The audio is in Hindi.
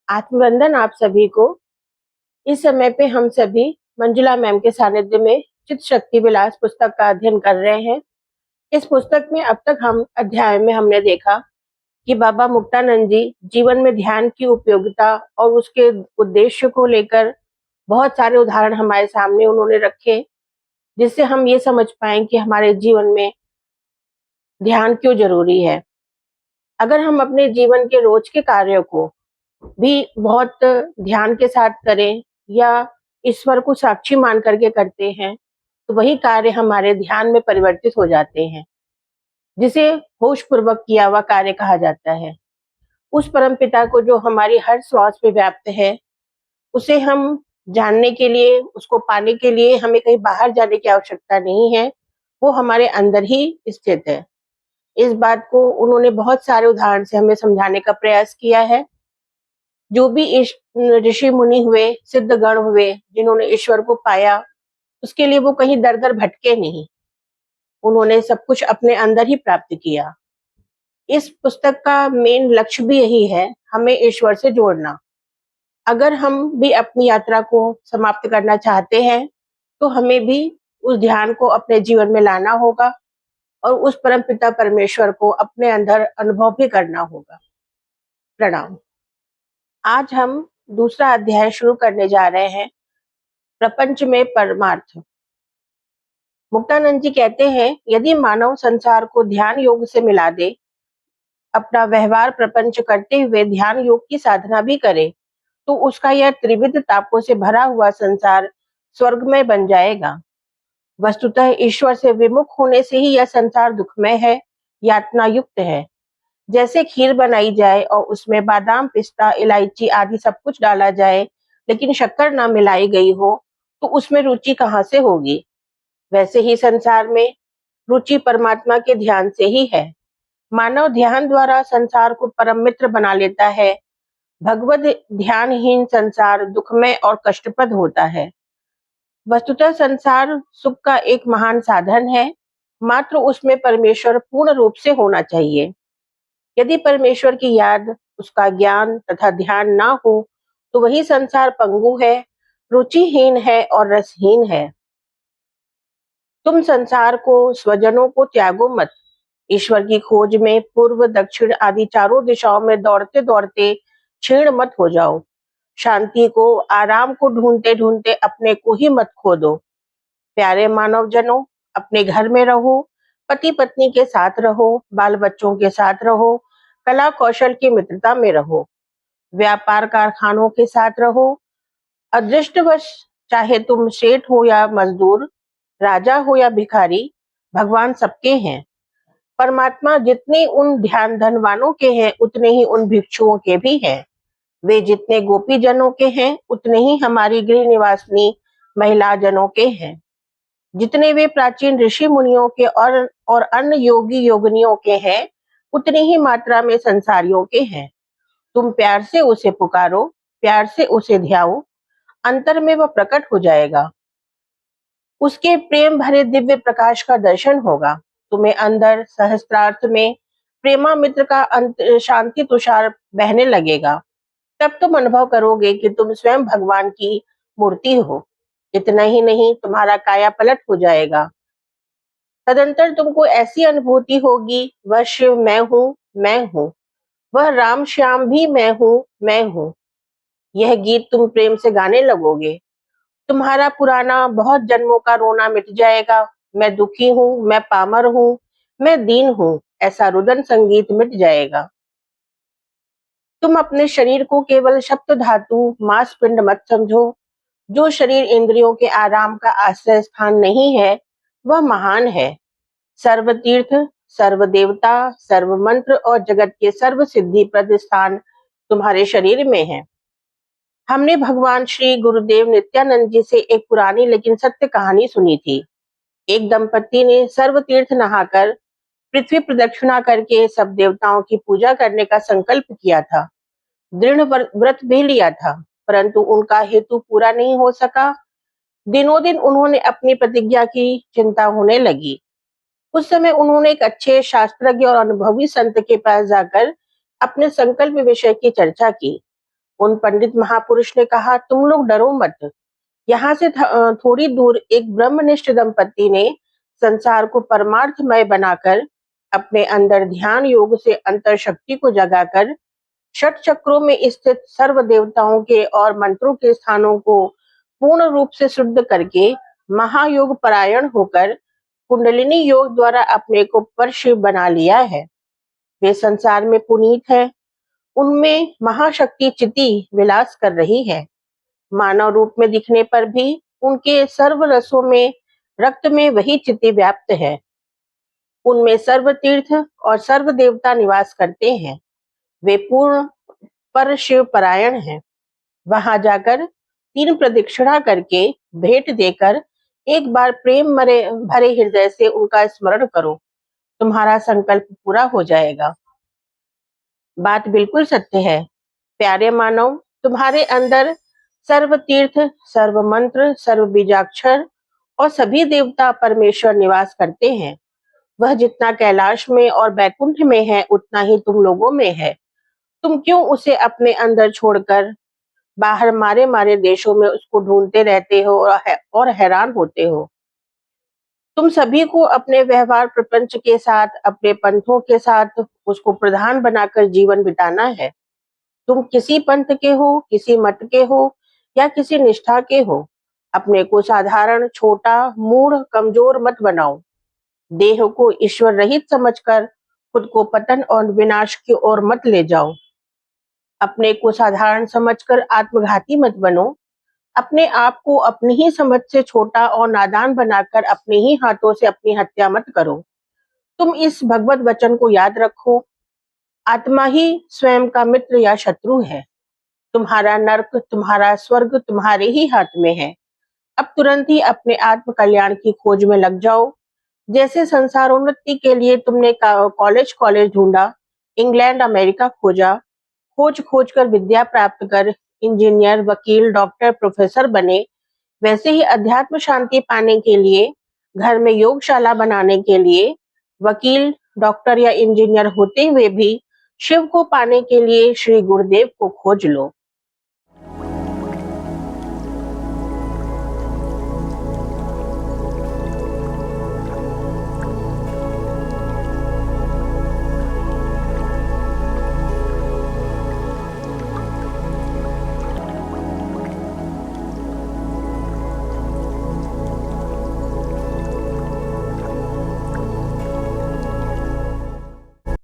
आत्मवंदन आप सभी को। इस समय पे हम सभी मंजुला मैम के सानिध्य में चित्त शक्ति विलास पुस्तक का अध्ययन कर रहे हैं। इस पुस्तक में अब तक हम अध्याय में हमने देखा कि बाबा मुक्तानंद जी जीवन में ध्यान की उपयोगिता और उसके उद्देश्य को लेकर बहुत सारे उदाहरण हमारे सामने उन्होंने रखे, जिससे हम ये समझ पाए कि हमारे जीवन में ध्यान क्यों जरूरी है। अगर हम अपने जीवन के रोज के कार्यों को भी बहुत ध्यान के साथ करें या ईश्वर को साक्षी मान करके करते हैं, तो वही कार्य हमारे ध्यान में परिवर्तित हो जाते हैं, जिसे होश पूर्वक किया हुआ कार्य कहा जाता है। उस परम पिता को जो हमारी हर श्वास में व्याप्त है, उसे हम जानने के लिए, उसको पाने के लिए हमें कहीं बाहर जाने की आवश्यकता नहीं है। वो हमारे अंदर ही स्थित है। इस बात को उन्होंने बहुत सारे उदाहरण से हमें समझाने का प्रयास किया है। जो भी ऋषि मुनि हुए, सिद्धगण हुए, जिन्होंने ईश्वर को पाया, उसके लिए वो कहीं दर दर भटके नहीं। उन्होंने सब कुछ अपने अंदर ही प्राप्त किया। इस पुस्तक का मेन लक्ष्य भी यही है, हमें ईश्वर से जोड़ना। अगर हम भी अपनी यात्रा को समाप्त करना चाहते हैं, तो हमें भी उस ध्यान को अपने जीवन में लाना होगा और उस परम पिता परमेश्वर को अपने अंदर अनुभव भी करना होगा। प्रणाम। आज हम दूसरा अध्याय शुरू करने जा रहे हैं, प्रपंच में परमार्थ। मुक्तानंद जी कहते हैं, यदि मानव संसार को ध्यान योग से मिला दे, अपना व्यवहार प्रपंच करते हुए ध्यान योग की साधना भी करे, तो उसका यह त्रिविध तापों से भरा हुआ संसार स्वर्गमय बन जाएगा। वस्तुतः ईश्वर से विमुख होने से ही यह संसार दुखमय है, यातना युक्त है। जैसे खीर बनाई जाए और उसमें बादाम, पिस्ता, इलायची आदि सब कुछ डाला जाए, लेकिन शक्कर ना मिलाई गई हो, तो उसमें रुचि कहाँ से होगी। वैसे ही संसार में रुचि परमात्मा के ध्यान से ही है। मानव ध्यान द्वारा संसार को परम मित्र बना लेता है। भगवत ध्यानहीन संसार दुखमय और कष्टप्रद होता है। वस्तुतः संसार सुख का एक महान साधन है, मात्र उसमें परमेश्वर पूर्ण रूप से होना चाहिए। यदि परमेश्वर की याद, उसका ज्ञान तथा ध्यान ना हो, तो वही संसार पंगु है, रुचिहीन है और रसहीन है। तुम संसार को, स्वजनों को त्यागो मत। ईश्वर की खोज में पूर्व, दक्षिण आदि चारों दिशाओं में दौड़ते दौड़ते क्षीण मत हो जाओ। शांति को, आराम को ढूंढते ढूंढते अपने को ही मत खो दो। प्यारे मानव जनों, अपने घर में रहो, पति पत्नी के साथ रहो, बाल बच्चों के साथ रहो, कला कौशल की मित्रता में रहो, व्यापार कारखानों के साथ रहो। अदृष्टवश चाहे तुम सेठ हो या मजदूर, राजा हो या भिखारी, भगवान सबके हैं। परमात्मा जितने उन ध्यान धनवानों के हैं, उतने ही उन भिक्षुओं के भी हैं। वे जितने गोपी जनों के हैं, उतने ही हमारी गृह निवासिनी महिला जनों के हैं। जितने वे प्राचीन ऋषि मुनियों के और अन्य योगी योगिनियों के हैं, उतनी ही मात्रा में संसारियों के हैं। तुम प्यार से उसे पुकारो, प्यार से उसे ध्याओ, अंतर में वह प्रकट हो जाएगा। उसके प्रेम भरे दिव्य प्रकाश का दर्शन होगा। तुम्हें अंदर सहस्त्रार्थ में प्रेमा मित्र का शांति तुषार बहने लगेगा। तब तुम अनुभव करोगे कि तुम स्वयं भगवान की मूर्ति हो। इतना ही नहीं, तुम्हारा काया पलट हो जाएगा। तदंतर तुमको ऐसी अनुभूति होगी, वह शिव मैं हूँ, मैं हूँ। वह राम श्याम भी मैं हूँ, मैं हूँ। यह गीत तुम प्रेम से गाने लगोगे। तुम्हारा पुराना बहुत जन्मों का रोना मिट जाएगा। मैं दुखी हूँ, मैं पामर हूँ, मैं दीन हूँ, ऐसा रुदन संगीत मिट जाएगा। तुम अपने शरीर को केवल शब्द धातु, मांस पिंड मत समझो। जो शरीर इंद्रियों के आराम का आश्रय स्थान नहीं है, वह महान है। सर्व तीर्थ, सर्व देवता, सर्व मंत्र और जगत के सर्व सिद्धि प्रद स्थान तुम्हारे शरीर में है। हमने भगवान श्री गुरुदेव नित्यानंद जी से एक पुरानी लेकिन सत्य कहानी सुनी थी। एक दंपति ने सर्व तीर्थ नहाकर, पृथ्वी प्रदक्षिणा करके सब देवताओं की पूजा करने का संकल्प किया था। दृढ़ व्रत भी लिया था, परंतु उनका हेतु पूरा नहीं हो सका। दिनों दिन उन्होंने अपनी प्रतिज्ञा की चिंता होने लगी। उस समय उन्होंने एक अच्छे शास्त्रज्ञ और अनुभवी संत के पास जाकर अपने संकल्प विषय की चर्चा की। उन पंडित महापुरुष ने कहा, तुम लोग डरो मत। यहाँ से थोड़ी दूर एक ब्रह्मनिष्ठ दंपति ने संसार को परमार्थमय बनाकर अपने अंदर ध्यान योग से अंतर शक्ति को जगाकर षट चक्रों में स्थित सर्व देवताओं के और मंत्रों के स्थानों को पूर्ण रूप से शुद्ध करके महायोग परायण होकर कुंडलिनी योग द्वारा अपने को परशिव बना लिया है। वे संसार में पुनीत है, उनमें महाशक्ति चिति विलास कर रही है। मानव रूप में दिखने पर भी उनके सर्व रसों में रक्त में वही चिति व्याप्त है। उनमें सर्व तीर्थ और सर्व देवता निवास करते हैं। वे पूर्ण पर शिव परायण है। वहां जाकर 3 प्रदक्षिणा करके भेंट देकर एक बार प्रेम भरे हृदय से उनका स्मरण करो, तुम्हारा संकल्प पूरा हो जाएगा। बात बिल्कुल सत्य है प्यारे मानव, तुम्हारे अंदर सर्व तीर्थ, सर्व मंत्र, सर्व बीजाक्षर और सभी देवता परमेश्वर निवास करते हैं। वह जितना कैलाश में और बैकुंठ में है उतना ही तुम लोगों में है। तुम क्यों उसे अपने अंदर छोड़कर बाहर मारे मारे देशों में उसको ढूंढते रहते हो और हैरान होते हो। तुम सभी को अपने व्यवहार प्रपंच के साथ, अपने पंथों के साथ उसको प्रधान बनाकर जीवन बिताना है। तुम किसी पंथ के हो, किसी मत के हो या किसी निष्ठा के हो, अपने को साधारण, छोटा, मूढ़, कमजोर मत बनाओ। देह को ईश्वर रहित समझकर खुद को पतन और विनाश की ओर मत ले जाओ। अपने को साधारण समझकर आत्मघाती मत बनो। अपने आप को अपनी ही समझ से छोटा और नादान बनाकर अपने ही हाथों से अपनी हत्या मत करो। तुम इस भगवत वचन को याद रखो, आत्मा ही स्वयं का मित्र या शत्रु है। तुम्हारा नर्क, तुम्हारा स्वर्ग तुम्हारे ही हाथ में है। अब तुरंत ही अपने आत्म कल्याण की खोज में लग जाओ। जैसे संसारोन्नति के लिए तुमने कॉलेज ढूंढा, इंग्लैंड अमेरिका खोजा, खोज कर विद्या प्राप्त कर इंजीनियर, वकील, डॉक्टर, प्रोफेसर बने, वैसे ही अध्यात्म शांति पाने के लिए, घर में योगशाला बनाने के लिए, वकील, डॉक्टर या इंजीनियर होते हुए भी शिव को पाने के लिए श्री गुरुदेव को खोज लो।